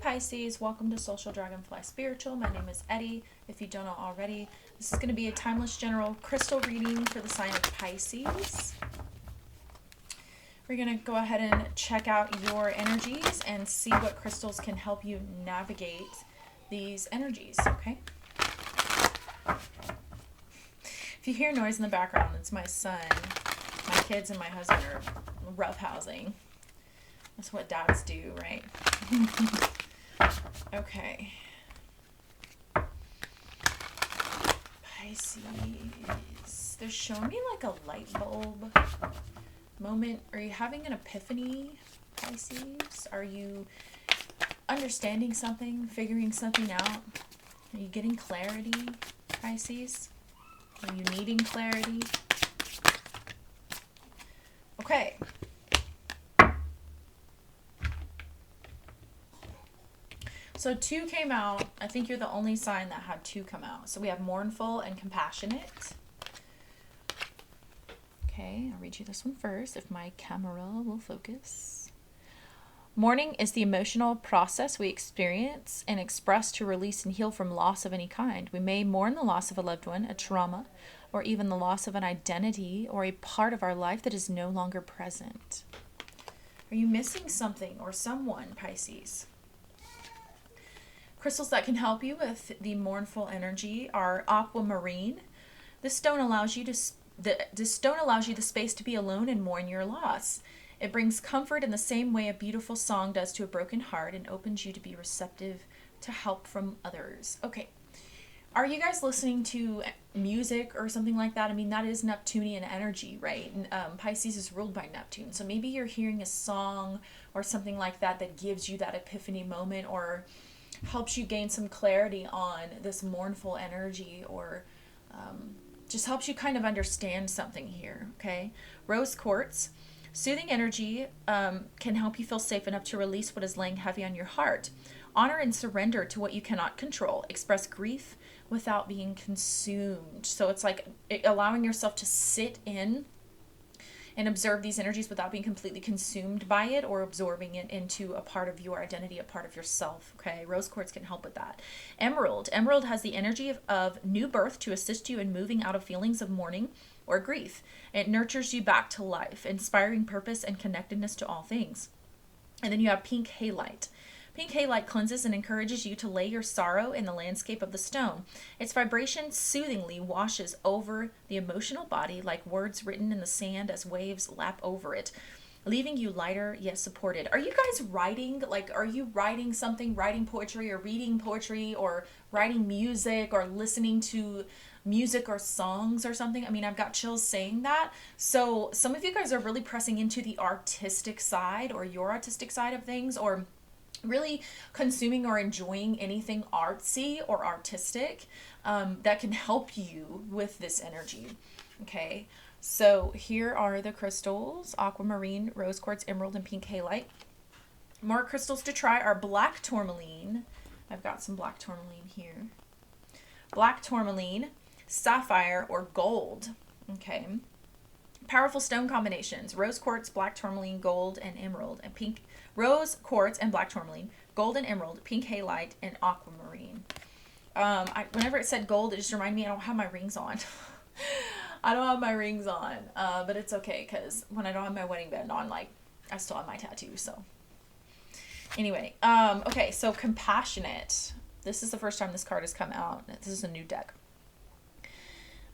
Pisces, welcome to Social Dragonfly Spiritual. My name is Eddie, if you don't know already. This is going to be a timeless general crystal reading for the sign of Pisces. We're going to go ahead and check out your energies and see what crystals can help you navigate these energies, okay? If you hear noise in the background, it's my son. My kids and my husband are roughhousing. That's what dads do, right? Okay. Pisces. They're showing me like a light bulb moment. Are you having an epiphany, Pisces? Are you understanding something, figuring something out? Are you getting clarity, Pisces? Are you needing clarity? Okay. So 2 came out. I think you're the only sign that had 2 come out. So we have mournful and compassionate. Okay, I'll read you this one first, if my camera will focus. Mourning is the emotional process we experience and express to release and heal from loss of any kind. We may mourn the loss of a loved one, a trauma, or even the loss of an identity or a part of our life that is no longer present. Are you missing something or someone, Pisces? Crystals that can help you with the mournful energy are aquamarine. This stone allows you the space to be alone and mourn your loss. It brings comfort in the same way a beautiful song does to a broken heart and opens you to be receptive to help from others. Okay. Are you guys listening to music or something like that? I mean, that is Neptunian energy, right? Pisces is ruled by Neptune. So maybe you're hearing a song or something like that that gives you that epiphany moment or helps you gain some clarity on this mournful energy, or just helps you kind of understand something here, okay? Rose quartz. Soothing energy can help you feel safe enough to release what is laying heavy on your heart. Honor and surrender to what you cannot control. Express grief without being consumed. So it's like allowing yourself to sit in and observe these energies without being completely consumed by it or absorbing it into a part of your identity, a part of yourself, okay? Rose quartz can help with that. Emerald. Emerald has the energy of new birth to assist you in moving out of feelings of mourning or grief. It nurtures you back to life, inspiring purpose and connectedness to all things. And then you have pink halite. Pink halite cleanses and encourages you to lay your sorrow in the landscape of the stone. Its vibration soothingly washes over the emotional body like words written in the sand as waves lap over it, leaving you lighter yet supported. Are you guys writing? Like, are you writing something, writing poetry or reading poetry or writing music or listening to music or songs or something? I mean, I've got chills saying that. So some of you guys are really pressing into the artistic side or your artistic side of things, or really consuming or enjoying anything artsy or artistic that can help you with this energy. Okay, so here are the crystals: aquamarine, rose quartz, emerald, and pink halite. More crystals to try are black tourmaline. I've got some black tourmaline here. Black tourmaline, sapphire, or gold. Okay. Powerful stone combinations: rose quartz, black tourmaline, gold, and emerald, and pink. Rose quartz and black tourmaline, gold and emerald, pink halite, and aquamarine. Whenever it said gold, it just reminded me I don't have my rings on. I don't have my rings on, but it's okay because when I don't have my wedding band on, like, I still have my tattoo. So anyway, okay, so compassionate. This is the first time this card has come out. This is a new deck.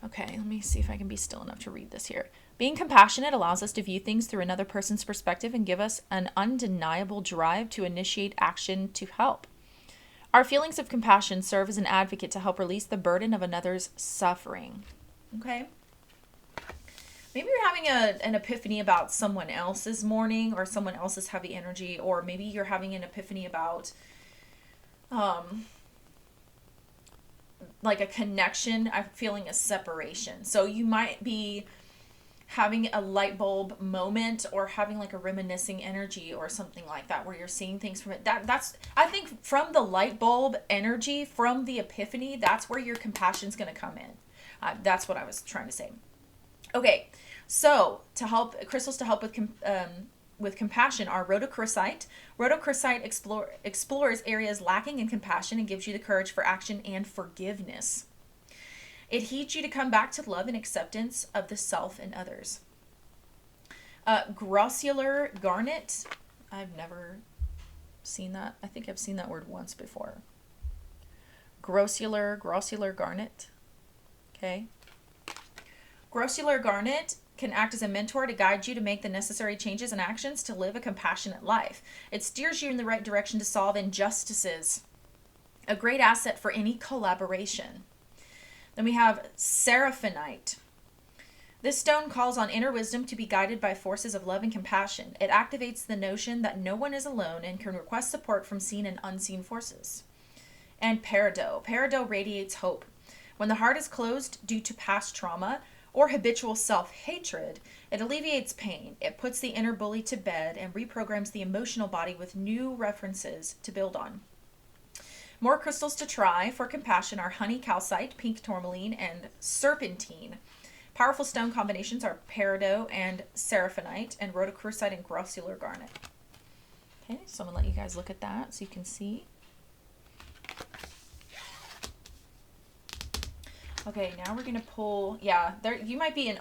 Okay, let me see if I can be still enough to read this here. Being compassionate allows us to view things through another person's perspective and give us an undeniable drive to initiate action to help. Our feelings of compassion serve as an advocate to help release the burden of another's suffering. Okay? Maybe you're having an epiphany about someone else's mourning or someone else's heavy energy, or maybe you're having an epiphany about like a connection. I'm feeling a separation. So you might be having a light bulb moment or having like a reminiscing energy or something like that where you're seeing things from it. That's I think from the light bulb energy, from the epiphany, that's where your compassion's going to come in. That's what I was trying to say. Okay, so to help crystals to help with with compassion are rhodochrosite. Rhodochrosite explores areas lacking in compassion and gives you the courage for action and forgiveness. It heeds you to come back to love and acceptance of the self and others. Grossular garnet. I've never seen that. I think I've seen that word once before. Grossular garnet. Okay. Grossular garnet can act as a mentor to guide you to make the necessary changes and actions to live a compassionate life. It steers you in the right direction to solve injustices. A great asset for any collaboration. Then we have seraphinite. This stone calls on inner wisdom to be guided by forces of love and compassion. It activates the notion that no one is alone and can request support from seen and unseen forces. And peridot. Peridot radiates hope. When the heart is closed due to past trauma or habitual self-hatred, it alleviates pain. It puts the inner bully to bed and reprograms the emotional body with new references to build on. More crystals to try for compassion are honey calcite, pink tourmaline, and serpentine. Powerful stone combinations are peridot and seraphinite, and rhodochrosite and grossular garnet. Okay, so I'm going to let you guys look at that so you can see. Okay, now we're going to pull, there you might be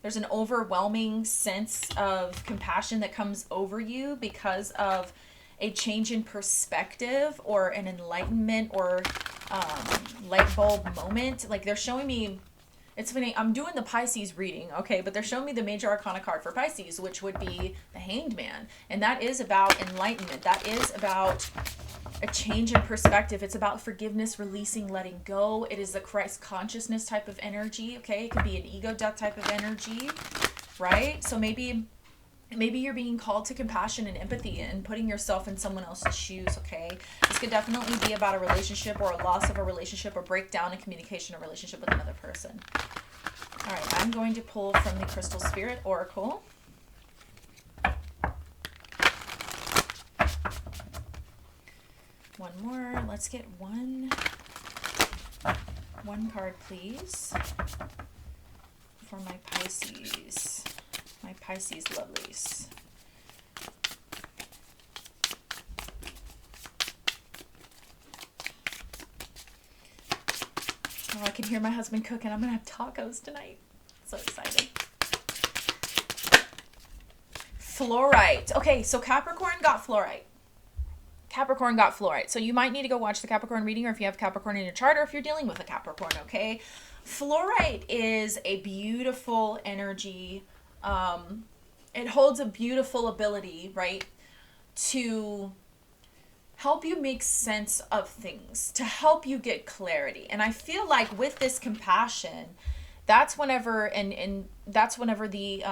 there's an overwhelming sense of compassion that comes over you because of a change in perspective or an enlightenment or light bulb moment. Like they're showing me, it's funny, I'm doing the Pisces reading, okay, but they're showing me the major arcana card for Pisces, which would be the Hanged Man. And that is about enlightenment. That is about a change in perspective. It's about forgiveness, releasing, letting go. It is the Christ consciousness type of energy, okay? It could be an ego death type of energy, right? So maybe you're being called to compassion and empathy and putting yourself in someone else's shoes, okay? This could definitely be about a relationship or a loss of a relationship or breakdown in communication or relationship with another person. All right, I'm going to pull from the Crystal Spirit Oracle. One more. Let's get one card, please, for my Pisces. My Pisces lovelies. Oh, I can hear my husband cooking. I'm going to have tacos tonight. So excited. Fluorite. Okay, so Capricorn got fluorite. Capricorn got fluorite. So you might need to go watch the Capricorn reading, or if you have Capricorn in your chart, or if you're dealing with a Capricorn, okay? Fluorite is a beautiful energy. It holds a beautiful ability, right, to help you make sense of things, to help you get clarity. And I feel like with this compassion, that's whenever, and that's whenever the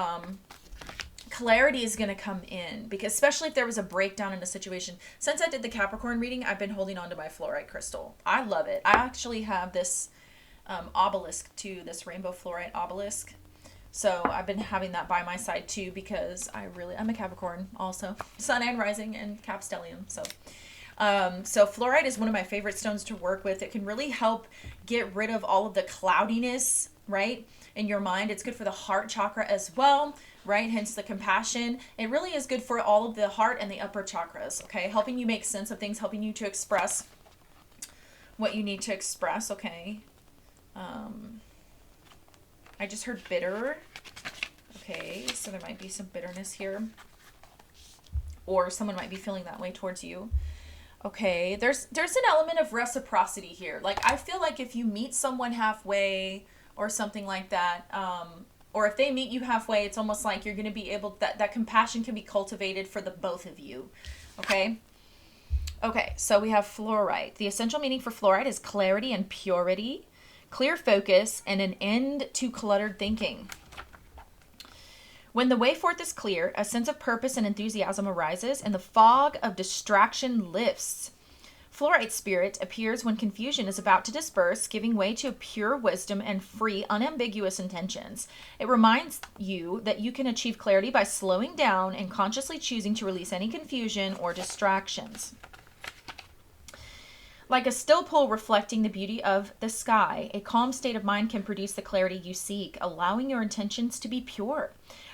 clarity is going to come in, because especially if there was a breakdown in a situation. Since I did the Capricorn reading, I've been holding on to my fluorite crystal. I love it. I actually have this obelisk too, this rainbow fluorite obelisk. So I've been having that by my side too, because I'm a Capricorn also, sun and rising and Cap stellium. So fluorite is one of my favorite stones to work with. It can really help get rid of all of the cloudiness, right, in your mind. It's good for the heart chakra as well, right? Hence the compassion. It really is good for all of the heart and the upper chakras, okay? Helping you make sense of things, helping you to express what you need to express, okay? I just heard bitter. Okay, so there might be some bitterness here. Or someone might be feeling that way towards you. Okay, there's an element of reciprocity here. Like, I feel like if you meet someone halfway or something like that, or if they meet you halfway, it's almost like you're going to be able, that compassion can be cultivated for the both of you. Okay? Okay, so we have fluorite. The essential meaning for fluorite is clarity and purity, clear focus, and an end to cluttered thinking. When the way forth is clear, a sense of purpose and enthusiasm arises, and the fog of distraction lifts. Fluorite spirit appears when confusion is about to disperse, giving way to pure wisdom and free, unambiguous intentions. It reminds you that you can achieve clarity by slowing down and consciously choosing to release any confusion or distractions. Like a still pool reflecting the beauty of the sky, a calm state of mind can produce the clarity you seek, allowing your intentions to be pure.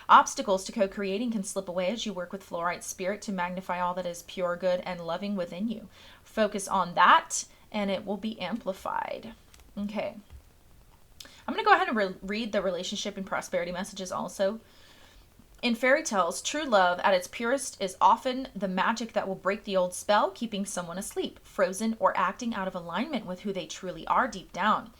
Obstacles to co-creating can slip away as you work with fluorite spirit to magnify all that is pure, good, and loving within you. Focus on that, and it will be amplified. Okay. I'm going to go ahead and read the relationship and prosperity messages also. In fairy tales, true love at its purest is often the magic that will break the old spell, keeping someone asleep, frozen, or acting out of alignment with who they truly are deep down.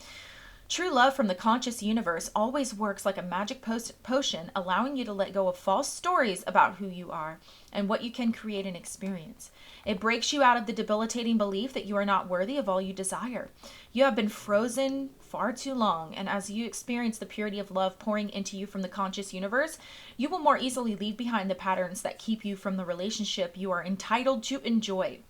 True love from the conscious universe always works like a magic potion, allowing you to let go of false stories about who you are and what you can create and experience. It breaks you out of the debilitating belief that you are not worthy of all you desire. You have been frozen far too long, and as you experience the purity of love pouring into you from the conscious universe, you will more easily leave behind the patterns that keep you from the relationship you are entitled to enjoy.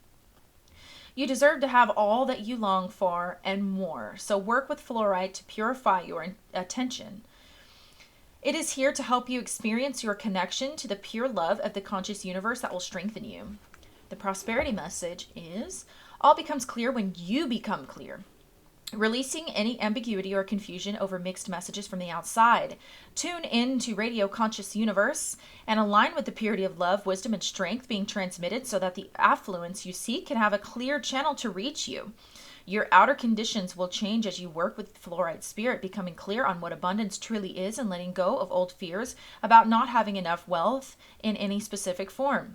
You deserve to have all that you long for and more. So work with fluorite to purify your attention. It is here to help you experience your connection to the pure love of the conscious universe that will strengthen you. The prosperity message is, all becomes clear when you become clear. Releasing any ambiguity or confusion over mixed messages from the outside. Tune in to Radio Conscious Universe and align with the purity of love, wisdom, and strength being transmitted so that the affluence you seek can have a clear channel to reach you. Your outer conditions will change as you work with fluorite spirit, becoming clear on what abundance truly is and letting go of old fears about not having enough wealth in any specific form.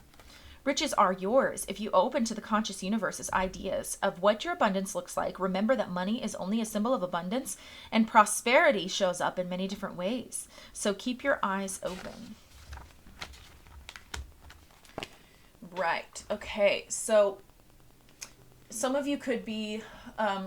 Riches are yours if you open to the conscious universe's ideas of what your abundance looks like. Remember that money is only a symbol of abundance, and prosperity shows up in many different ways. So keep your eyes open. Right. Okay. So some of you could be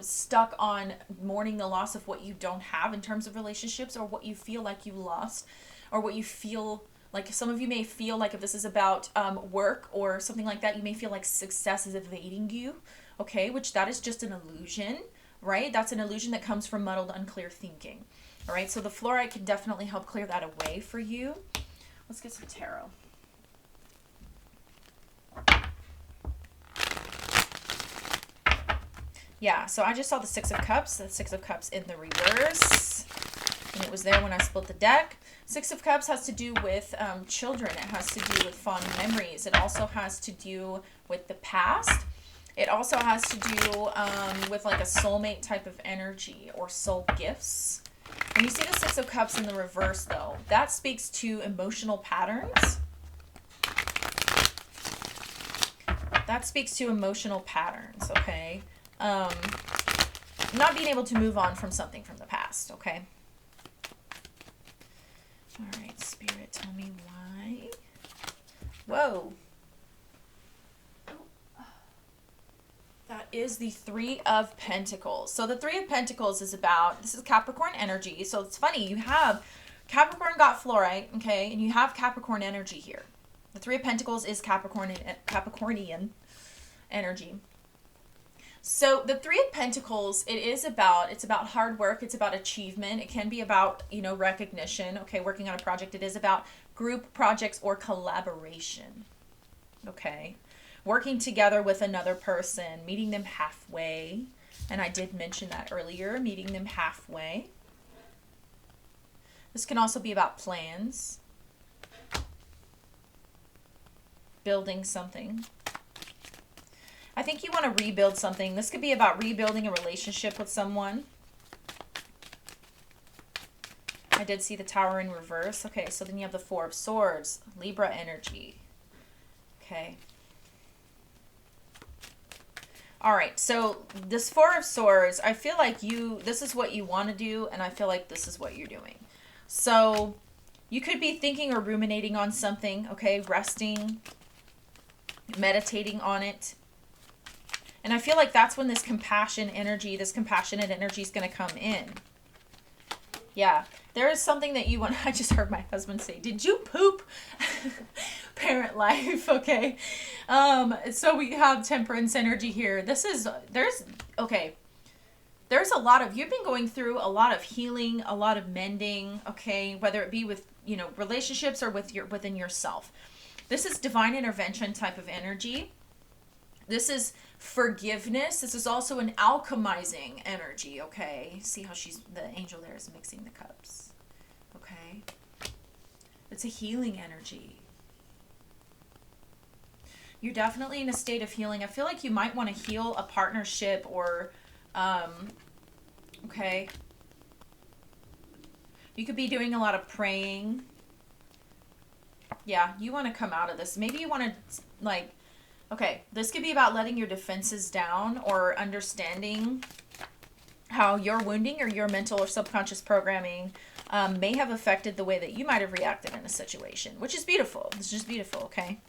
stuck on mourning the loss of what you don't have in terms of relationships, or what you feel like you lost, or what you feel like. Some of you may feel like, if this is about work or something like that, you may feel like success is evading you, okay, which that is just an illusion, right? That's an illusion that comes from muddled, unclear thinking, all right? So the fluorite can definitely help clear that away for you. Let's get some tarot. Yeah, so I just saw the Six of Cups in the reverse, and it was there when I split the deck. Six of Cups has to do with children. It has to do with fond memories. It also has to do with the past. It also has to do with like a soulmate type of energy or soul gifts. When you see the Six of Cups in the reverse, though, that speaks to emotional patterns. That speaks to emotional patterns, okay? Not being able to move on from something from the past, okay? All right, Spirit, tell me why. Whoa. That is the Three of Pentacles. So the Three of Pentacles is about, this is Capricorn energy. So it's funny, you have Capricorn got fluorite, okay, and you have Capricorn energy here. The Three of Pentacles is Capricornian energy. So the Three of Pentacles, it's about hard work. It's about achievement. It can be about, recognition. Okay, working on a project. It is about group projects or collaboration. Okay, working together with another person, meeting them halfway. And I did mention that earlier, meeting them halfway. This can also be about plans, building something. I think you want to rebuild something. This could be about rebuilding a relationship with someone. I did see the Tower in reverse. Okay, so then you have the Four of Swords, Libra energy. Okay. All right, so this Four of Swords, I feel like this is what you want to do, and I feel like this is what you're doing. So you could be thinking or ruminating on something, okay, resting, meditating on it. And I feel like that's when this compassionate energy is going to come in. Yeah, there is something that you want. I just heard my husband say, "Did you poop?" Parent life, okay. So we have Temperance energy here. There's a lot of, you've been going through a lot of healing, a lot of mending, okay, whether it be with, relationships or within yourself. This is divine intervention type of energy. This is forgiveness. This is also an alchemizing energy, okay? See how the angel there is mixing the cups, okay? It's a healing energy. You're definitely in a state of healing. I feel like you might want to heal a partnership or, okay. You could be doing a lot of praying. Yeah, you want to come out of this. Maybe you want to, like, okay, this could be about letting your defenses down or understanding how your wounding or your mental or subconscious programming may have affected the way that you might have reacted in a situation, which is beautiful. It's just beautiful, okay?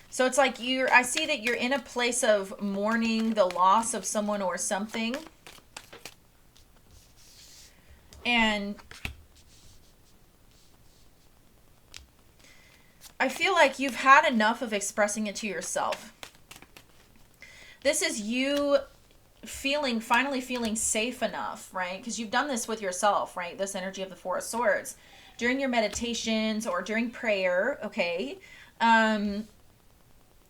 So it's like I see that you're in a place of mourning the loss of someone or something. And I feel like you've had enough of expressing it to yourself. This is you finally feeling safe enough, right? Because you've done this with yourself, right? This energy of the Four of Swords during your meditations or during prayer, okay? And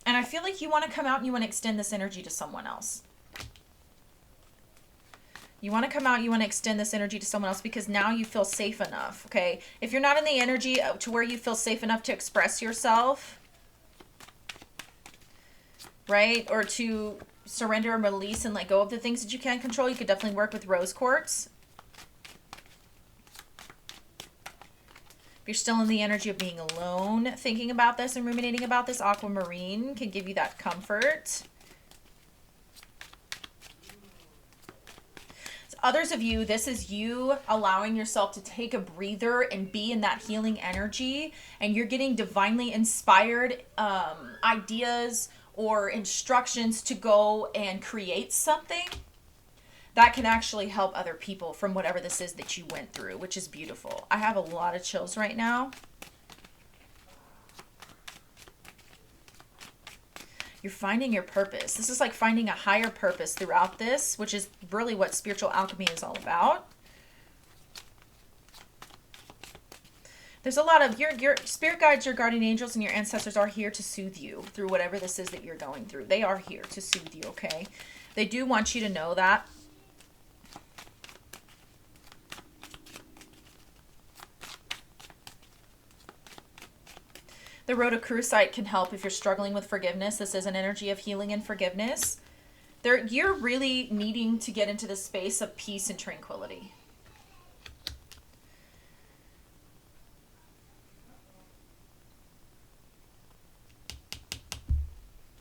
I feel like you want to come out and you want to extend this energy to someone else. You want to come out, you want to extend this energy to someone else because now you feel safe enough, okay? If you're not in the energy to where you feel safe enough to express yourself, right? Or to surrender and release and let go of the things that you can't control, you could definitely work with rose quartz. If you're still in the energy of being alone, thinking about this and ruminating about this, aquamarine can give you that comfort. Others of you, this is you allowing yourself to take a breather and be in that healing energy, and you're getting divinely inspired ideas or instructions to go and create something that can actually help other people from whatever this is that you went through, which is beautiful. I have a lot of chills right now. You're finding your purpose. This is like finding a higher purpose throughout this, which is really what spiritual alchemy is all about. There's a lot of your spirit guides, your guardian angels, and your ancestors are here to soothe you through whatever this is that you're going through. They are here to soothe you, okay? They do want you to know that. The Rhodochrosite can help if you're struggling with forgiveness. This is an energy of healing and forgiveness. You're really needing to get into the space of peace and tranquility.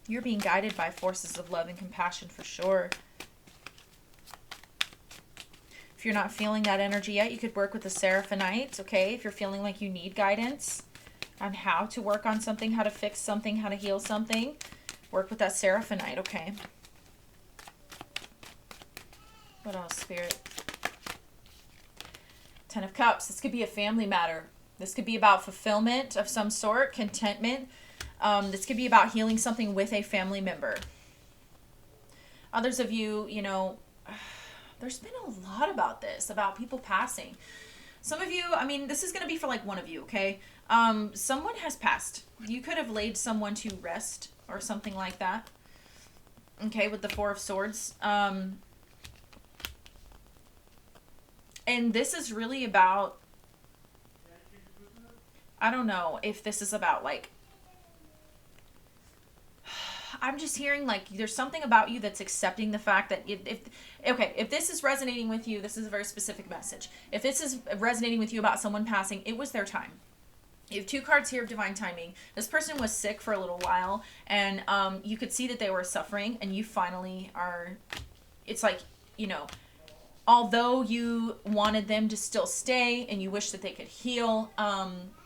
You're being guided by forces of love and compassion for sure. If you're not feeling that energy yet, you could work with the Seraphonite, okay? If you're feeling like you need guidance on how to work on something, how to fix something, how to heal something, work with that Seraphonite, okay? What else, Spirit? Ten of Cups. This could be a family matter. This could be about fulfillment of some sort, contentment. This could be about healing something with a family member. Others of you, you know, there's been a lot about this, about people passing. Some of you, I mean, this is going to be for like one of you, okay? Someone has passed. You could have laid someone to rest or something like that. Okay, with the Four of Swords. And this is really about, I don't know if this is about like, I'm just hearing like there's something about you that's accepting the fact that if this is resonating with you, this is a very specific message. If this is resonating with you about someone passing, it was their time. You have two cards here of divine timing. This person was sick for a little while, and you could see that they were suffering, and you finally are, it's like, you know, although you wanted them to still stay and you wish that they could heal,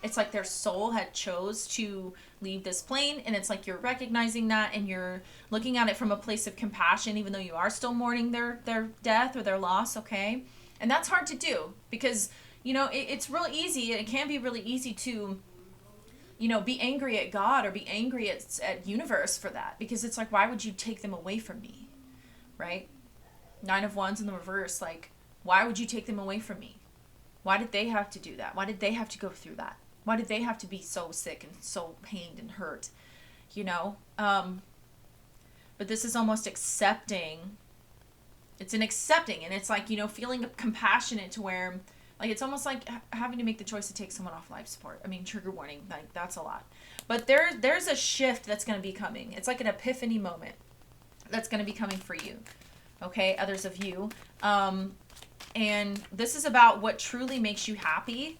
it's like their soul had chose to leave this plane, and it's like you're recognizing that and you're looking at it from a place of compassion, even though you are still mourning their death or their loss, okay? And that's hard to do because, you know, it's real easy, and it can be really easy to, you know, be angry at God or be angry at universe for that, because it's like, why would you take them away from me, right? Nine of Wands in the reverse, like, why would you take them away from me? Why did they have to do that? Why did they have to go through that? Why did they have to be so sick and so pained and hurt, you know? But this is almost accepting. It's an accepting, and it's like, you know, feeling compassionate to where, Like, it's almost like having to make the choice to take someone off life support. I mean, trigger warning, like, that's a lot. But there's a shift that's going to be coming. It's like an epiphany moment that's going to be coming for you. Okay, others of you. And this is about what truly makes you happy.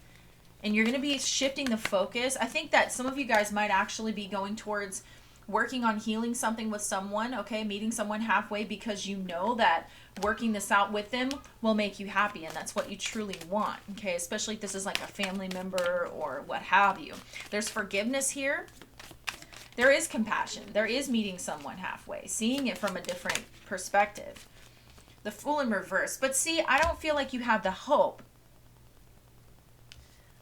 And you're going to be shifting the focus. I think that some of you guys might actually be going towards working on healing something with someone, okay? Meeting someone halfway, because you know that working this out with them will make you happy, and that's what you truly want, okay? Especially if this is like a family member or what have you. There's forgiveness here. There is compassion. There is meeting someone halfway, seeing it from a different perspective. The Fool in reverse. But see, I don't feel like you have the hope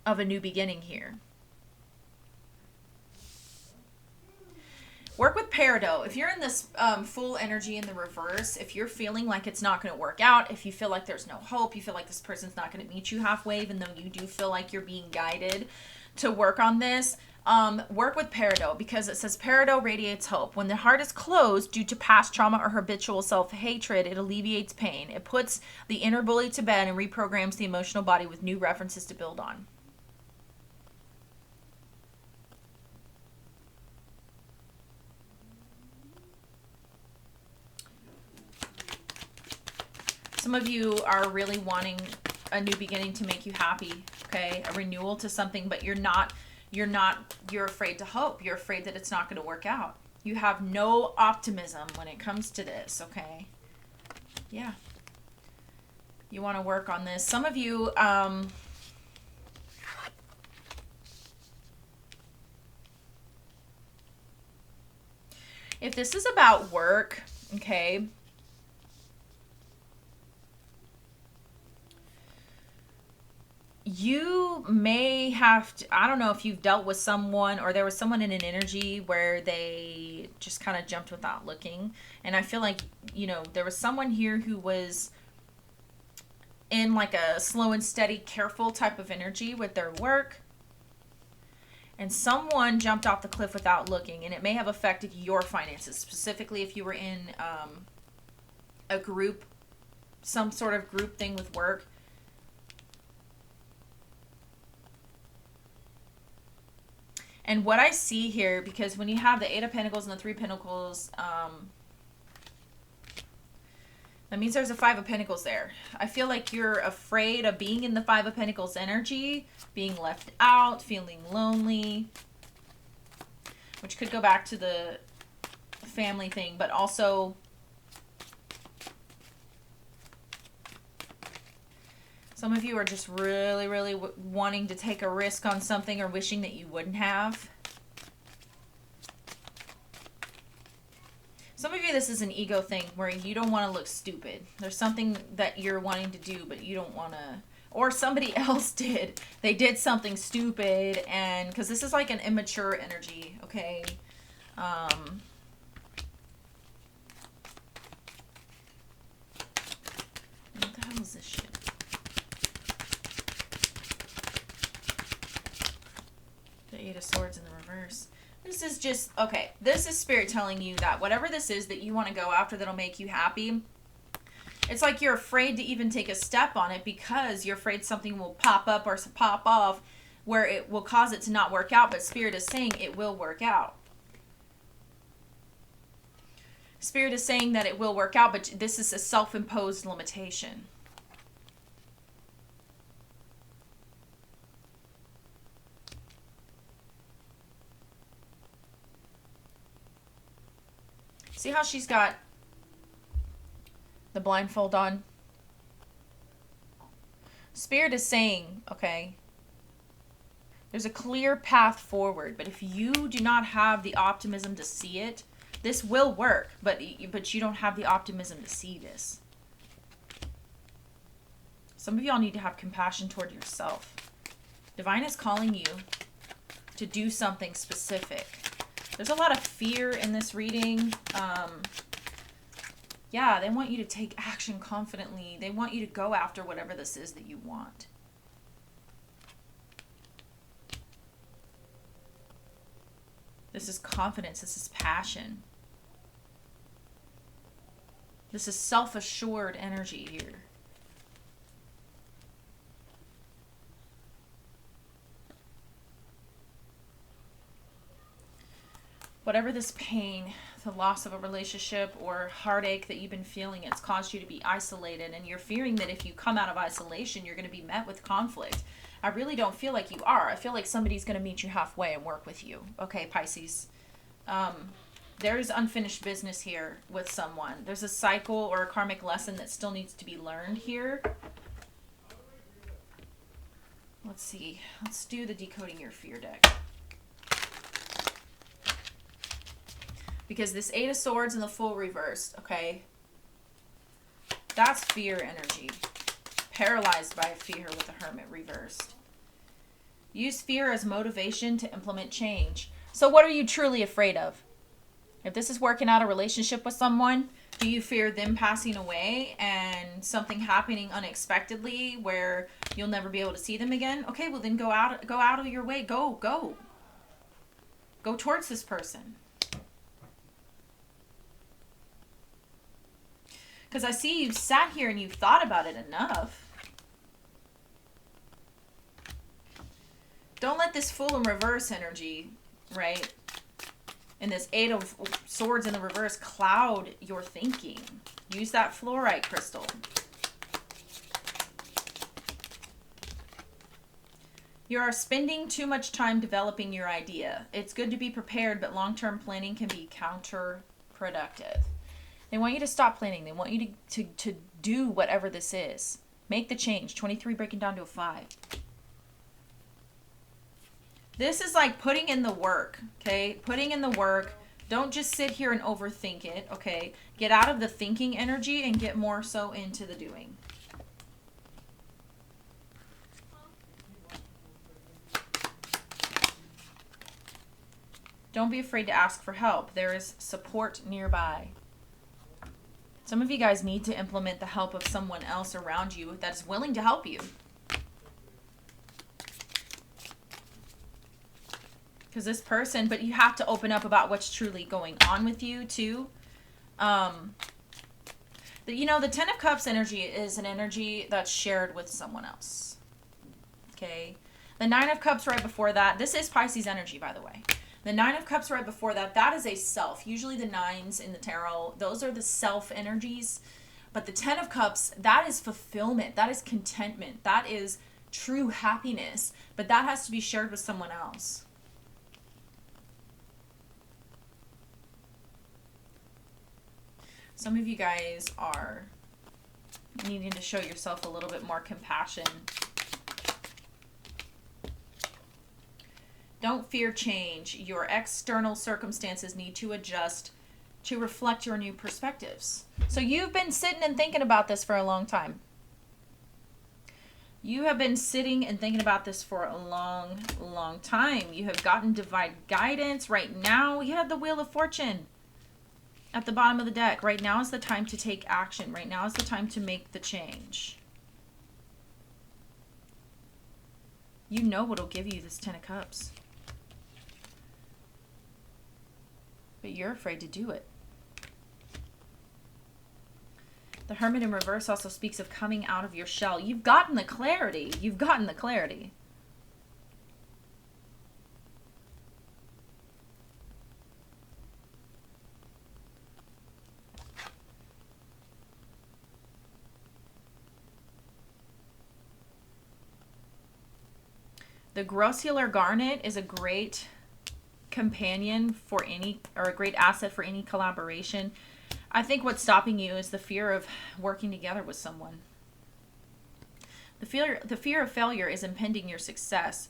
of a new beginning here. Work with Peridot. If you're in this full energy in the reverse, if you're feeling like it's not going to work out, if you feel like there's no hope, you feel like this person's not going to meet you halfway, even though you do feel like you're being guided to work on this, work with Peridot, because it says Peridot radiates hope. When the heart is closed due to past trauma or habitual self-hatred, it alleviates pain. It puts the inner bully to bed and reprograms the emotional body with new references to build on. Some of you are really wanting a new beginning to make you happy, okay? A renewal to something, but you're afraid to hope. You're afraid that it's not going to work out. You have no optimism when it comes to this, okay? Yeah. You want to work on this. Some of you, if this is about work, okay, you may have to, I don't know if you've dealt with someone or there was someone in an energy where they just kind of jumped without looking. And I feel like, you know, there was someone here who was in like a slow and steady, careful type of energy with their work. And someone jumped off the cliff without looking, and it may have affected your finances, specifically if you were in a group, some sort of group thing with work. And what I see here, because when you have the Eight of Pentacles and the Three of Pentacles, that means there's a Five of Pentacles there. I feel like you're afraid of being in the Five of Pentacles energy, being left out, feeling lonely, which could go back to the family thing, but also some of you are just really, really wanting to take a risk on something or wishing that you wouldn't have. Some of you, this is an ego thing where you don't want to look stupid. There's something that you're wanting to do, but you don't want to, or somebody else did. They did something stupid, and because this is like an immature energy, okay? What the hell is this shit? The Eight of Swords in the reverse. This is just, okay, this is Spirit telling you that whatever this is that you want to go after that'll make you happy, it's like you're afraid to even take a step on it because you're afraid something will pop up or pop off where it will cause it to not work out, but Spirit is saying it will work out. Spirit is saying that it will work out, but this is a self-imposed limitation. See how she's got the blindfold on? Spirit is saying, okay, there's a clear path forward, but if you do not have the optimism to see it, this will work, but you don't have the optimism to see this. Some of y'all need to have compassion toward yourself. Divine is calling you to do something specific. There's a lot of fear in this reading. Yeah, they want you to take action confidently. They want you to go after whatever this is that you want. This is confidence. This is passion. This is self-assured energy here. Whatever this pain, the loss of a relationship or heartache that you've been feeling, it's caused you to be isolated, and you're fearing that if you come out of isolation, you're going to be met with conflict. I really don't feel like you are. I feel like somebody's going to meet you halfway and work with you. Okay, Pisces. There's unfinished business here with someone. There's a cycle or a karmic lesson that still needs to be learned here. Let's see. Let's do the Decoding Your Fear deck. Because this Eight of Swords in the full reversed, okay? That's fear energy. Paralyzed by fear with the Hermit reversed. Use fear as motivation to implement change. So what are you truly afraid of? If this is working out a relationship with someone, do you fear them passing away and something happening unexpectedly where you'll never be able to see them again? Okay, well then go out of your way. Go towards this person. Because I see you've sat here and you've thought about it enough. Don't let this Fool in reverse energy, right? And this Eight of Swords in the reverse cloud your thinking. Use that fluorite crystal. You are spending too much time developing your idea. It's good to be prepared, but long-term planning can be counterproductive. They want you to stop planning. They want you to do whatever this is. Make the change. 23 breaking down to a 5. This is like putting in the work, okay? Putting in the work. Don't just sit here and overthink it, okay? Get out of the thinking energy and get more so into the doing. Don't be afraid to ask for help. There is support nearby. Some of you guys need to implement the help of someone else around you that's willing to help you. Because this person, but you have to open up about what's truly going on with you too. You know, the Ten of Cups energy is an energy that's shared with someone else. Okay. The Nine of Cups right before that, this is Pisces energy, by the way. The Nine of Cups right before that, that is a self. Usually the nines in the tarot, those are the self energies. But the Ten of Cups, that is fulfillment. That is contentment. That is true happiness. But that has to be shared with someone else. Some of you guys are needing to show yourself a little bit more compassion. Don't fear change. Your external circumstances need to adjust to reflect your new perspectives. So you've been sitting and thinking about this for a long time. You have been sitting and thinking about this for a long, long time. You have gotten divine guidance. Right now, you have the Wheel of Fortune at the bottom of the deck. Right now is the time to take action. Right now is the time to make the change. You know what'll give you this Ten of Cups. But you're afraid to do it. The Hermit in reverse also speaks of coming out of your shell. You've gotten the clarity. You've gotten the clarity. The grossular garnet is a great companion for any, or a great asset for any collaboration. I think what's stopping you is the fear of working together with someone. The fear of failure is impeding your success.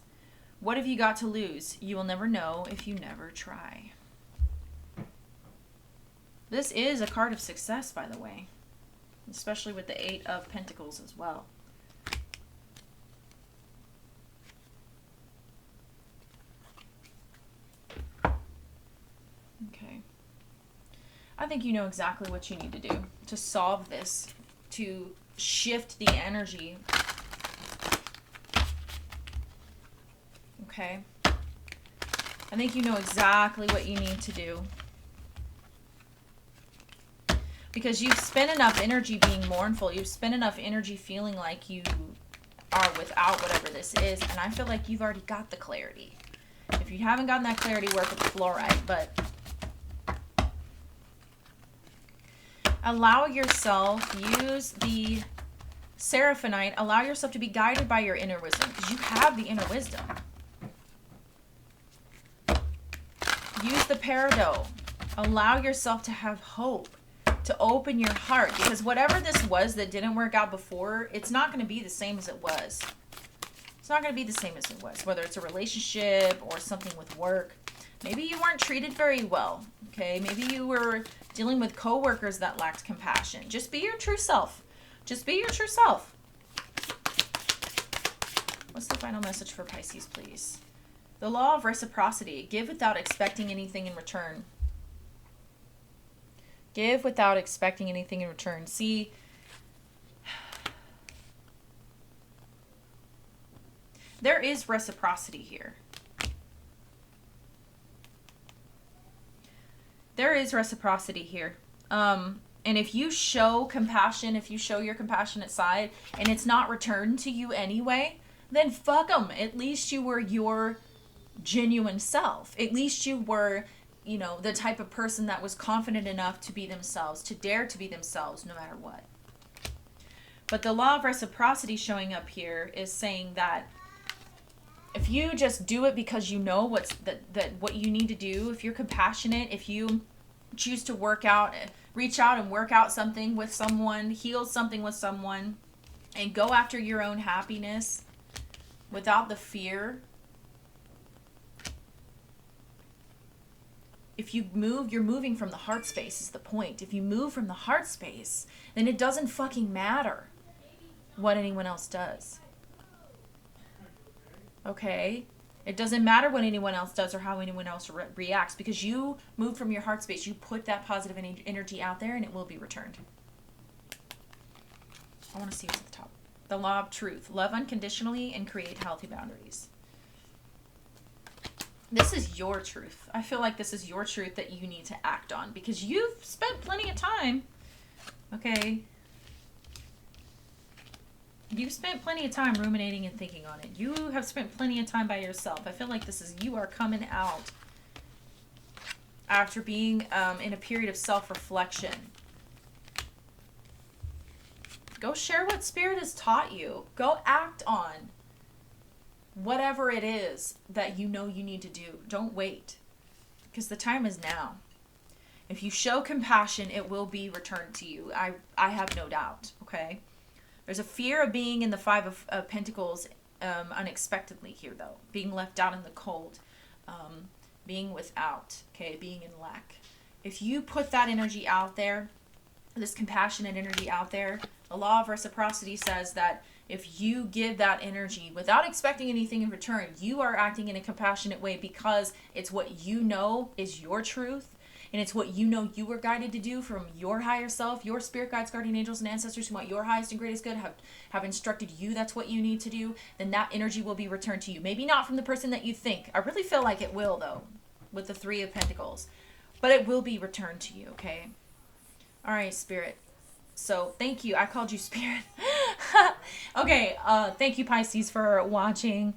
What have you got to lose? You will never know if you never try. This is a card of success, by the way, especially with the Eight of Pentacles as well. Okay. I think you know exactly what you need to do to solve this, to shift the energy. Okay. I think you know exactly what you need to do. Because you've spent enough energy being mournful. You've spent enough energy feeling like you are without whatever this is. And I feel like you've already got the clarity. If you haven't gotten that clarity, work with the fluorite. But Allow yourself, use the Seraphonite, allow yourself to be guided by your inner wisdom, because you have the inner wisdom. Use the Peridot. Allow yourself to have hope, to open your heart, because whatever this was that didn't work out before, it's not going to be the same as it was. It's not going to be the same as it was, whether it's a relationship or something with work. Maybe you weren't treated very well, okay? Maybe you were dealing with coworkers that lacked compassion. Just be your true self. Just be your true self. What's the final message for Pisces, please? The law of reciprocity. Give without expecting anything in return. Give without expecting anything in return. See, there is reciprocity here. There is reciprocity here. And if you show compassion, if you show your compassionate side, and it's not returned to you anyway, then fuck them. At least you were your genuine self. At least you were, you know, the type of person that was confident enough to be themselves, to dare to be themselves no matter what. But the law of reciprocity showing up here is saying that if you just do it because you know what you need to do, if you're compassionate, if you choose to reach out and work out something with someone, heal something with someone, and go after your own happiness without the fear. If you move, you're moving from the heart space is the point. If you move from the heart space, then it doesn't fucking matter what anyone else does. Okay? It doesn't matter what anyone else does or how anyone else reacts, because you move from your heart space. You put that positive energy out there and it will be returned. I want to see what's at the top. The law of truth. Love unconditionally and create healthy boundaries. This is your truth. I feel like this is your truth that you need to act on, because you've spent plenty of time. Okay? You've spent plenty of time ruminating and thinking on it. You have spent plenty of time by yourself. I feel like this is, you are coming out after being in a period of self-reflection. Go share what Spirit has taught you. Go act on whatever it is that you know you need to do. Don't wait, because the time is now. If you show compassion, it will be returned to you. I have no doubt, okay? There's a fear of being in the Five of Pentacles unexpectedly here, though. Being left out in the cold. Being without, okay? Being in lack. If you put that energy out there, this compassionate energy out there, the law of reciprocity says that if you give that energy without expecting anything in return, you are acting in a compassionate way because it's what you know is your truth. And it's what you know you were guided to do from your higher self. Your spirit guides, guardian angels, and ancestors who want your highest and greatest good have instructed you that's what you need to do. Then that energy will be returned to you. Maybe not from the person that you think. I really feel like it will, though, with the Three of Pentacles. But it will be returned to you, okay? All right, Spirit. So thank you. I called you Spirit. Okay, thank you, Pisces, for watching.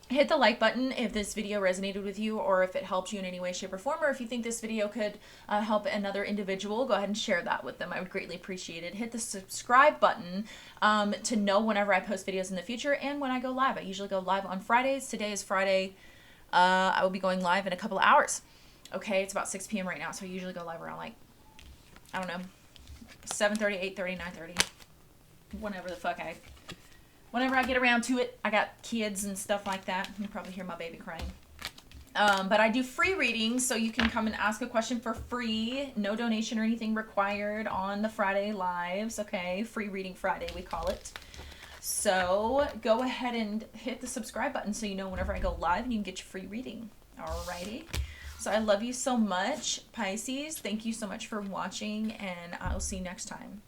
Hit the like button if this video resonated with you, or if it helped you in any way, shape, or form, or if you think this video could help another individual, go ahead and share that with them. I would greatly appreciate it. Hit the subscribe button to know whenever I post videos in the future and when I go live. I usually go live on Fridays. Today is Friday. I will be going live in a couple of hours. Okay, it's about 6 p.m. right now, so I usually go live around, like, I don't know, 7:30, 8:30, 9:30, whenever I get around to it. I got kids and stuff like that. You can probably hear my baby crying. But I do free readings, so you can come and ask a question for free. No donation or anything required on the Friday lives, okay? Free Reading Friday, we call it. So go ahead and hit the subscribe button so you know whenever I go live and you can get your free reading. Alrighty. So I love you so much, Pisces. Thank you so much for watching, and I'll see you next time.